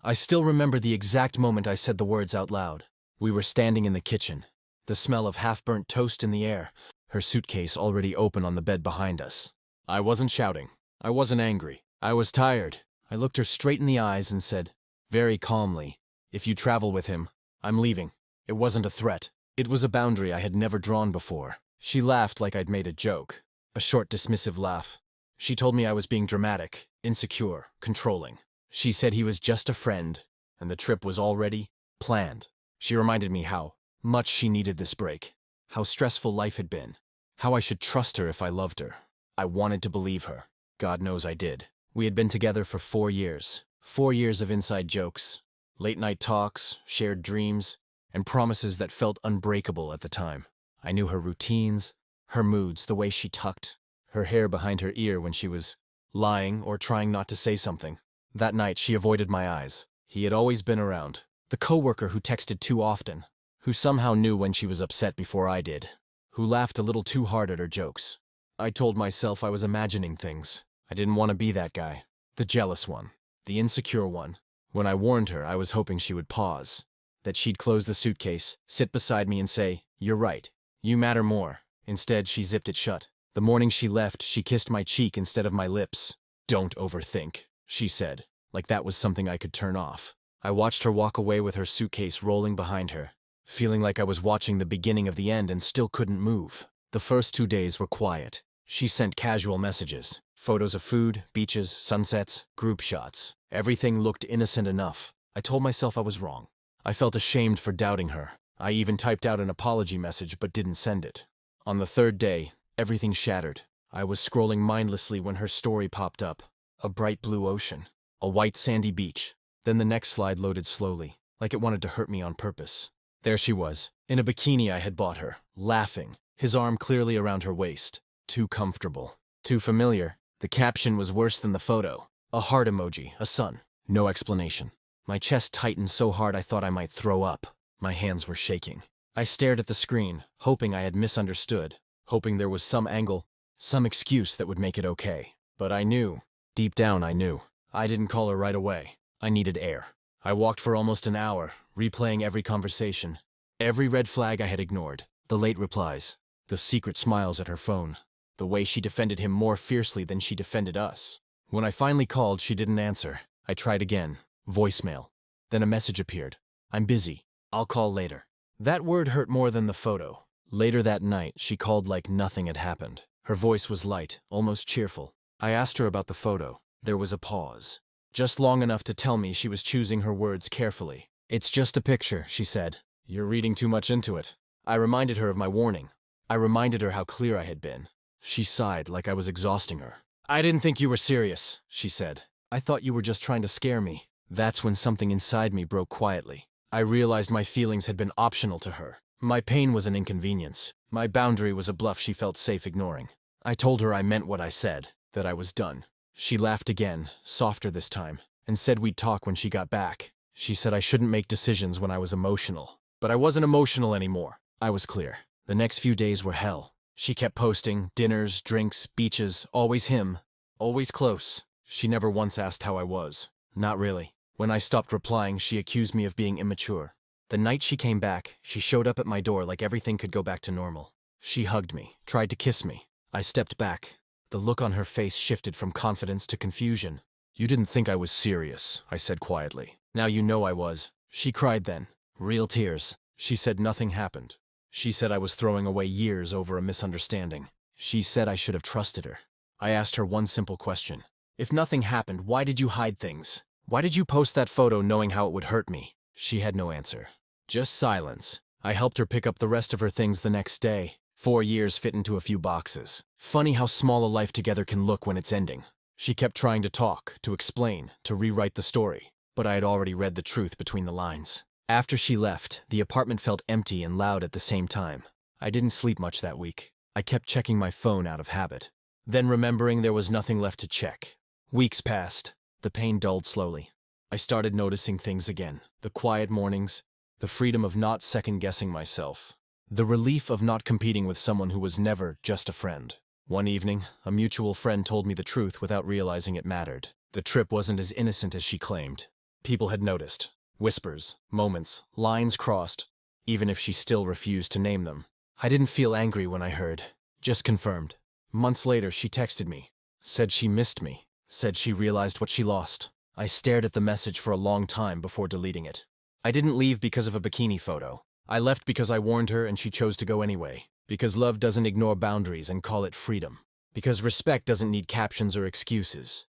I still remember the exact moment I said the words out loud. We were standing in the kitchen, the smell of half-burnt toast in the air, her suitcase already open on the bed behind us. I wasn't shouting. I wasn't angry. I was tired. I looked her straight in the eyes and said, very calmly, "If you travel with him, I'm leaving." It wasn't a threat. It was a boundary I had never drawn before. She laughed like I'd made a joke, a short dismissive laugh. She told me I was being dramatic, insecure, controlling. She said he was just a friend, and the trip was already planned. She reminded me how much she needed this break, how stressful life had been, how I should trust her if I loved her. I wanted to believe her. God knows I did. We had been together for 4 years. 4 years of inside jokes, late-night talks, shared dreams, and promises that felt unbreakable at the time. I knew her routines, her moods, the way she tucked her hair behind her ear when she was lying or trying not to say something. That night, she avoided my eyes. He had always been around. The coworker who texted too often, who somehow knew when she was upset before I did, who laughed a little too hard at her jokes. I told myself I was imagining things. I didn't want to be that guy, the jealous one, the insecure one. When I warned her, I was hoping she would pause, that she'd close the suitcase, sit beside me and say, "You're right. You matter more." Instead, she zipped it shut. The morning she left, she kissed my cheek instead of my lips. "Don't overthink," she said, like that was something I could turn off. I watched her walk away with her suitcase rolling behind her, feeling like I was watching the beginning of the end and still couldn't move. The first 2 days were quiet. She sent casual messages, photos of food, beaches, sunsets, group shots. Everything looked innocent enough. I told myself I was wrong. I felt ashamed for doubting her. I even typed out an apology message but didn't send it. On the 3rd day, everything shattered. I was scrolling mindlessly when her story popped up. A bright blue ocean, a white sandy beach. Then the next slide loaded slowly, like it wanted to hurt me on purpose. There she was, in a bikini I had bought her, laughing, his arm clearly around her waist. Too comfortable. Too familiar. The caption was worse than the photo. A heart emoji, a sun. No explanation. My chest tightened so hard I thought I might throw up. My hands were shaking. I stared at the screen, hoping I had misunderstood, hoping there was some angle, some excuse that would make it okay. But I knew. Deep down I knew. I didn't call her right away. I needed air. I walked for almost an hour, replaying every conversation, every red flag I had ignored, the late replies, the secret smiles at her phone, the way she defended him more fiercely than she defended us. When I finally called, she didn't answer. I tried again. Voicemail. Then a message appeared. "I'm busy. I'll call later." That word hurt more than the photo. Later that night, she called like nothing had happened. Her voice was light, almost cheerful. I asked her about the photo. There was a pause. Just long enough to tell me she was choosing her words carefully. "It's just a picture," she said. "You're reading too much into it." I reminded her of my warning. I reminded her how clear I had been. She sighed like I was exhausting her. "I didn't think you were serious," she said. "I thought you were just trying to scare me." That's when something inside me broke quietly. I realized my feelings had been optional to her. My pain was an inconvenience. My boundary was a bluff she felt safe ignoring. I told her I meant what I said, that I was done. She laughed again, softer this time, and said we'd talk when she got back. She said I shouldn't make decisions when I was emotional. But I wasn't emotional anymore. I was clear. The next few days were hell. She kept posting, dinners, drinks, beaches, always him, always close. She never once asked how I was. Not really. When I stopped replying, she accused me of being immature. The night she came back, she showed up at my door like everything could go back to normal. She hugged me, tried to kiss me. I stepped back. The look on her face shifted from confidence to confusion. "You didn't think I was serious," I said quietly. "Now you know I was." She cried then. Real tears. She said nothing happened. She said I was throwing away years over a misunderstanding. She said I should have trusted her. I asked her one simple question. "If nothing happened, why did you hide things? Why did you post that photo knowing how it would hurt me?" She had no answer. Just silence. I helped her pick up the rest of her things the next day. 4 years fit into a few boxes. Funny how small a life together can look when it's ending. She kept trying to talk, to explain, to rewrite the story. But I had already read the truth between the lines. After she left, the apartment felt empty and loud at the same time. I didn't sleep much that week. I kept checking my phone out of habit. Then remembering there was nothing left to check. Weeks passed. The pain dulled slowly. I started noticing things again. The quiet mornings, the freedom of not second-guessing myself, the relief of not competing with someone who was never just a friend. One evening, a mutual friend told me the truth without realizing it mattered. The trip wasn't as innocent as she claimed. People had noticed. Whispers, moments, lines crossed, even if she still refused to name them. I didn't feel angry when I heard, just confirmed. Months later, she texted me, said she missed me, said she realized what she lost. I stared at the message for a long time before deleting it. I didn't leave because of a bikini photo. I left because I warned her and she chose to go anyway. Because love doesn't ignore boundaries and call it freedom. Because respect doesn't need captions or excuses.